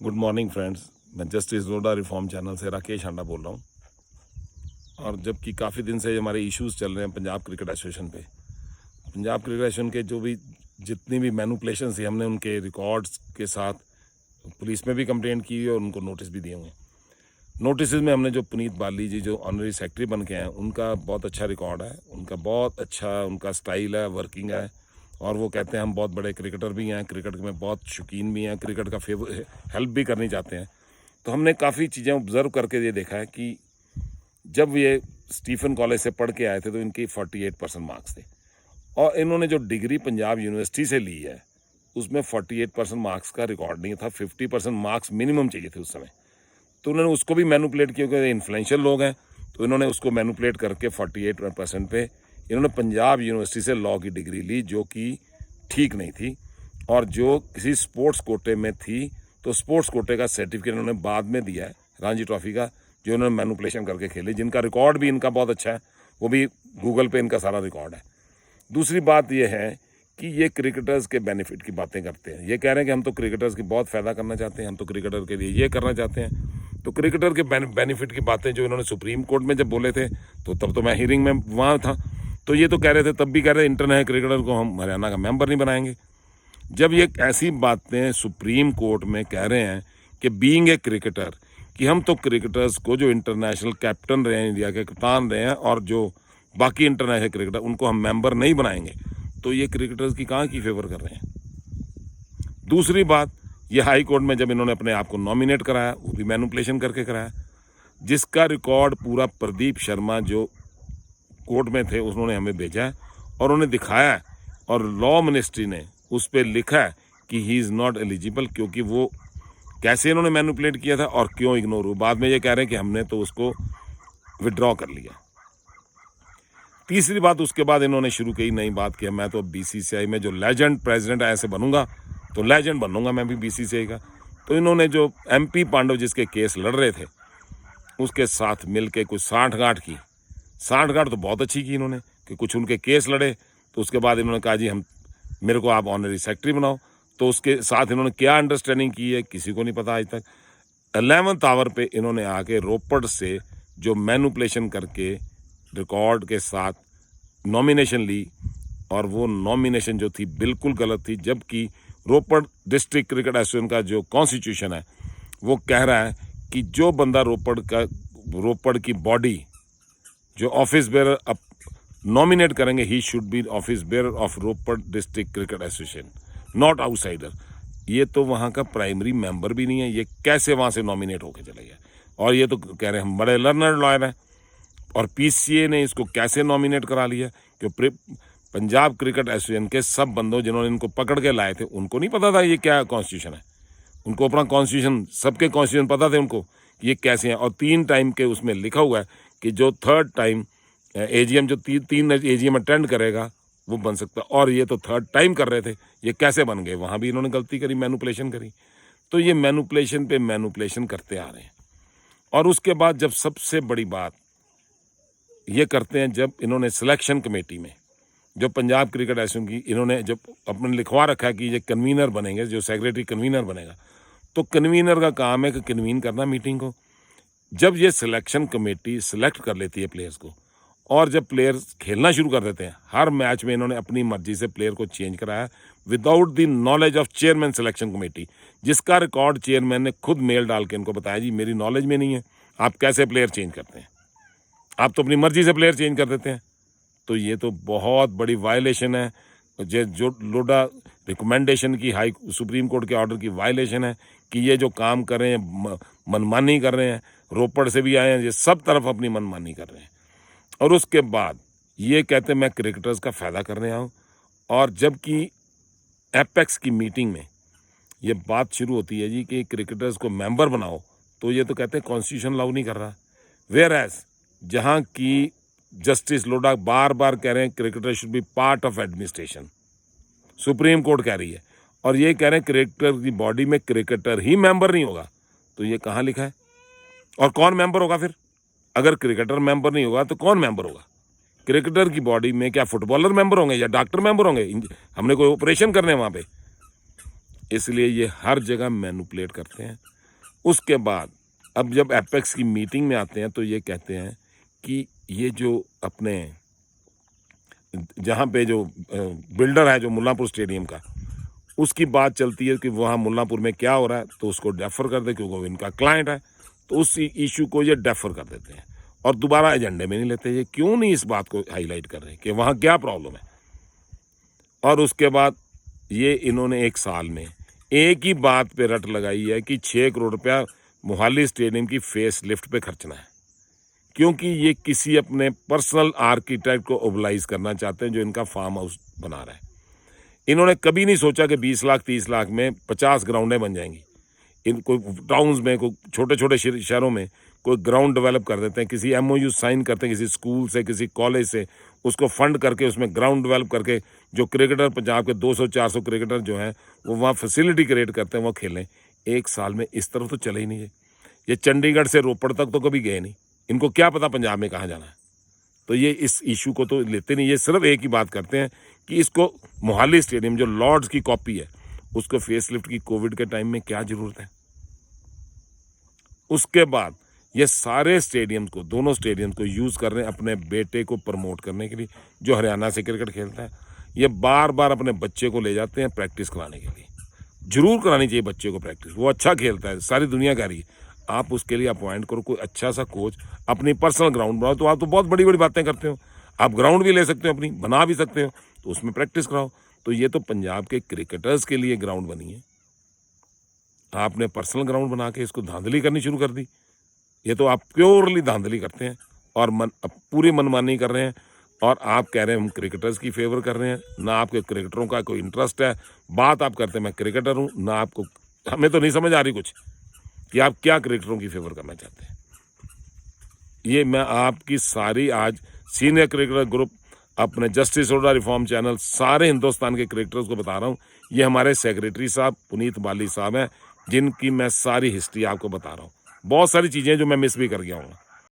Good morning friends. मैं justice लोडा reform channel से राकेश हांडा बोल रहा हूँ। और जबकि काफ़ी दिन से हमारे इश्यूज चल रहे हैं पंजाब क्रिकेट एसोसिएशन पे, पंजाब क्रिकेट एसोसिएशन के जो भी जितनी भी मैनिपुलेशन थी, हमने उनके रिकॉर्ड्स के साथ पुलिस में भी कंप्लेंट की और उनको नोटिस भी दिए हुए हैं। नोटिस में हमने जो पुनीत बाली जी जो ऑनरी सेक्रेटरी बन के हैं, उनका बहुत अच्छा रिकॉर्ड है, उनका बहुत अच्छा उनका स्टाइल है, वर्किंग है। और वो कहते हैं हम बहुत बड़े क्रिकेटर भी हैं, क्रिकेट में बहुत शौकीन भी हैं, क्रिकेट का हेल्प भी करनी चाहते हैं। तो हमने काफ़ी चीज़ें ऑब्जर्व करके ये देखा है कि जब ये स्टीफन कॉलेज से पढ़ के आए थे तो इनकी 48% मार्क्स थे, और इन्होंने जो डिग्री पंजाब यूनिवर्सिटी से ली है उसमें 48% मार्क्स का रिकॉर्ड नहीं था। 50% मार्क्स मिनिमम चाहिए थे उस समय। तो उन्होंने उसको भी मैनिपुलेट किया, क्योंकि इन्फ्लुएंशियल लोग हैं, तो इन्होंने उसको मैनिपुलेट करके 48% पे इन्होंने पंजाब यूनिवर्सिटी से लॉ की डिग्री ली, जो कि ठीक नहीं थी। और जो किसी स्पोर्ट्स कोटे में थी, तो स्पोर्ट्स कोटे का सर्टिफिकेट इन्होंने बाद में दिया है, रणजी ट्रॉफी का, जो इन्होंने मैनिपुलेशन करके खेली, जिनका रिकॉर्ड भी इनका बहुत अच्छा है, वो भी गूगल पे इनका सारा रिकॉर्ड है। दूसरी बात यह है कि ये क्रिकेटर्स के बेनिफिट की बातें करते हैं। ये कह रहे हैं कि हम तो क्रिकेटर्स की बहुत फ़ायदा करना चाहते हैं, हम तो क्रिकेटर के लिए ये करना चाहते हैं। तो क्रिकेटर के बेनिफिट की बातें जो इन्होंने सुप्रीम कोर्ट में जब बोले थे, तो तब तो मैं हियरिंग में वहाँ था, तो ये तो कह रहे थे, तब भी कह रहे थे इंटरनेशनल क्रिकेटर को हम हरियाणा का मेंबर नहीं बनाएंगे। जब ये ऐसी बातें सुप्रीम कोर्ट में कह रहे हैं कि बीइंग ए क्रिकेटर, कि हम तो क्रिकेटर्स को जो इंटरनेशनल कैप्टन रहे हैं, इंडिया के कप्तान रहे हैं, और जो बाकी इंटरनेशनल क्रिकेटर, उनको हम मेंबर नहीं बनाएंगे, तो ये क्रिकेटर्स की कहाँ की फेवर कर रहे हैं। दूसरी बात, ये हाई कोर्ट में जब इन्होंने अपने आप को नॉमिनेट कराया, वो भी मैनिपुलेशन करके कराया, जिसका रिकॉर्ड पूरा प्रदीप शर्मा जो कोर्ट में थे उन्होंने हमें भेजा है और उन्हें दिखाया है, और लॉ मिनिस्ट्री ने उस पर लिखा है कि ही इज़ नॉट एलिजिबल, क्योंकि वो कैसे इन्होंने मैनिपुलेट किया था और क्यों इग्नोर हुआ। बाद में ये कह रहे हैं कि हमने तो उसको विड्रॉ कर लिया। तीसरी बात, उसके बाद इन्होंने शुरू की नई बात कि मैं तो बीसीसीआई में जो लेजेंड प्रेसिडेंट ऐसे बनूंगा, तो लेजेंड बनूंगा मैं भी बीसीसीआई का। तो इन्होंने जो एमपी पांडव जिसके केस लड़ रहे थे, उसके साथ मिलके कुछ साठगांठ की। साठगांठ तो बहुत अच्छी की इन्होंने, कि कुछ उनके केस लड़े, तो उसके बाद इन्होंने कहा जी मेरे को आप ऑनरी सेक्रेटरी बनाओ। तो उसके साथ इन्होंने क्या अंडरस्टैंडिंग की है किसी को नहीं पता आज तक। 11th आवर पे इन्होंने आके रोपड़ से जो मैनिपुलेशन करके रिकॉर्ड के साथ नॉमिनेशन ली, और वो नॉमिनेशन जो थी बिल्कुल गलत थी। जबकि रोपड़ डिस्ट्रिक्ट क्रिकेट एसोसिएशन का जो कॉन्स्टिट्यूशन है, वो कह रहा है कि जो बंदा रोपड़ की बॉडी जो ऑफिस बेयर नॉमिनेट करेंगे, he should be office bearer of Ropar district cricket association, not outsider. ये तो वहाँ का प्राइमरी मेंबर भी नहीं है, ये कैसे वहाँ से नॉमिनेट होकर चले गए। और ये तो कह रहे हैं हम बड़े लर्नर लॉयर हैं, और पीसीए ने इसको कैसे नॉमिनेट करा लिया कि पंजाब क्रिकेट एसोसिएशन के सब बंदों जिन्होंने इनको पकड़ के लाए थे, उनको नहीं पता था ये क्या कॉन्स्टिट्यूशन है। उनको अपना कॉन्स्टिट्यूशन, सबके कॉन्स्टिट्यूशन पता थे उनको कि ये कैसे हैं। और 3 टाइम के उसमें लिखा हुआ है कि जो 3rd टाइम एजीएम, जो तीन एजीएम अटेंड करेगा वो बन सकता। और ये तो 3rd टाइम कर रहे थे, ये कैसे बन गए। वहाँ भी इन्होंने गलती करी, मैनिपुलेशन करी। तो ये मैनिपुलेशन पे मैनिपुलेशन करते आ रहे हैं। और उसके बाद जब सबसे बड़ी बात ये करते हैं, जब इन्होंने सिलेक्शन कमेटी में जो पंजाब क्रिकेट एसोसिएशन की इन्होंने जब अपने लिखवा रखा है कि ये कन्वीनर बनेंगे, जो सेक्रेटरी कन्वीनर बनेगा, तो कन्वीनर का काम है कि कन्वीन करना मीटिंग को। जब ये सिलेक्शन कमेटी सिलेक्ट कर लेती है प्लेयर्स को, और जब प्लेयर्स खेलना शुरू कर देते हैं, हर मैच में इन्होंने अपनी मर्जी से प्लेयर को चेंज कराया without the knowledge of chairman selection committee, जिसका रिकॉर्ड चेयरमैन ने खुद मेल डाल के इनको बताया, जी मेरी नॉलेज में नहीं है, आप कैसे प्लेयर चेंज करते हैं, आप तो अपनी मर्जी से प्लेयर चेंज कर देते हैं। तो ये तो बहुत बड़ी वायलेशन है, जो लोडा रिकमेंडेशन की हाई सुप्रीम कोर्ट के ऑर्डर की वायलेशन है, कि ये जो काम कर रहे हैं मनमानी कर रहे हैं। रोपड़ से भी आए हैं, ये सब तरफ अपनी मनमानी कर रहे हैं। और उसके बाद ये कहते हैं मैं क्रिकेटर्स का फ़ायदा करने आऊँ। और जबकि एपेक्स की मीटिंग में ये बात शुरू होती है जी कि क्रिकेटर्स को मेंबर बनाओ, तो ये तो कहते हैं कॉन्स्टिट्यूशन लागू नहीं कर रहा। वेयर एज जहाँ की जस्टिस लोडा बार बार कह रहे हैं cricketer should be part of administration, supreme court कह रही है, और ये कह रहे हैं क्रिकेटर की बॉडी में क्रिकेटर ही मेंबर नहीं होगा। तो ये कहाँ लिखा है? और कौन मेंबर होगा फिर? अगर क्रिकेटर मेंबर नहीं होगा तो कौन मेंबर होगा? क्रिकेटर की बॉडी में क्या फुटबॉलर मेंबर होंगे या डॉक्टर मेंबर होंगे? हमने कोई ऑपरेशन करने वहाँ पे? इसलिए ये हर जगह मैनिपुलेट करते हैं। उसके बाद अब जब एपेक्स की मीटिंग में आते हैं तो ये कहते हैं कि ये जो अपने जहाँ पे जो बिल्डर है जो मुल्लांपुर स्टेडियम का, उसकी बात चलती है कि वहाँ मुल्लांपुर में क्या हो रहा है, तो उसको डेफर कर दे क्योंकि वो इनका क्लाइंट है। तो उस इशू को ये डेफर कर देते हैं और दोबारा एजेंडे में नहीं लेते। ये क्यों नहीं इस बात को हाईलाइट कर रहे कि वहाँ क्या प्रॉब्लम है। और उसके बाद ये इन्होंने 1 साल में एक ही बात पे रट लगाई है कि 6 करोड़ रुपया मोहाली स्टेडियम की फेस लिफ्ट पे खर्चना है, क्योंकि ये किसी अपने पर्सनल आर्किटेक्ट को ओबलाइज करना चाहते हैं जो इनका फार्म हाउस बना रहा है। इन्होंने कभी नहीं सोचा कि 20 लाख 30 लाख में 50 ग्राउंडें बन जाएंगी। इन कोई टाउन्स में, कोई छोटे छोटे शहरों में कोई ग्राउंड डेवलप कर देते हैं, किसी MOU साइन करते हैं किसी स्कूल से, किसी कॉलेज से, उसको फंड करके उसमें ग्राउंड डेवलप करके जो क्रिकेटर पंजाब के 200-400 क्रिकेटर जो हैं वो वहाँ फैसिलिटी क्रिएट करते हैं, वो खेलें। 1 साल में इस तरफ तो चले ही नहीं है। ये चंडीगढ़ से रोपड़ तक तो कभी गए नहीं। इनको क्या पता पंजाब में कहाँ जाना है। तो ये इस इशू को तो लेते नहीं। ये सिर्फ एक ही बात करते हैं कि इसको मोहाली स्टेडियम जो लॉर्ड्स की कॉपी है उसको फेसलिफ्ट की कोविड के टाइम में क्या जरूरत है। उसके बाद ये सारे स्टेडियम को, दोनों स्टेडियम को यूज कर रहे हैं अपने बेटे को प्रमोट करने के लिए जो हरियाणा से क्रिकेट खेलता है। ये बार बार अपने बच्चे को ले जाते हैं प्रैक्टिस कराने के लिए। जरूर करानी चाहिए बच्चे को प्रैक्टिस, वो अच्छा खेलता है, सारी दुनिया कर रही है। आप उसके लिए अपॉइंट करो कोई अच्छा सा कोच, अपनी पर्सनल ग्राउंड बनाओ। तो आप तो बहुत बड़ी बड़ी बातें करते हो, आप ग्राउंड भी ले सकते हो, अपनी बना भी सकते हो, तो उसमें प्रैक्टिस कराओ। तो ये तो पंजाब के क्रिकेटर्स के लिए ग्राउंड बनी है, आपने पर्सनल ग्राउंड बना के इसको धांधली करनी शुरू कर दी। ये तो आप प्योरली धांधली करते हैं और पूरी मनमानी कर रहे हैं। और आप कह रहे हैं हम क्रिकेटर्स की फेवर कर रहे हैं, ना आपके क्रिकेटरों का कोई इंटरेस्ट है। बात आप करते हैं मैं क्रिकेटर हूँ, ना आपको, हमें तो नहीं समझ आ रही कुछ कि आप क्या क्रिकेटरों की फेवर करना चाहते हैं। ये मैं आपकी सारी आज सीनियर क्रिकेटर ग्रुप, अपने जस्टिस सोडा रिफॉर्म चैनल, सारे हिंदुस्तान के क्रिकेटर्स को बता रहा हूँ। ये हमारे सेक्रेटरी साहब पुनीत बाली साहब हैं, जिनकी मैं सारी हिस्ट्री आपको बता रहा हूँ। बहुत सारी चीज़ें जो मैं मिस भी कर गया हूँ।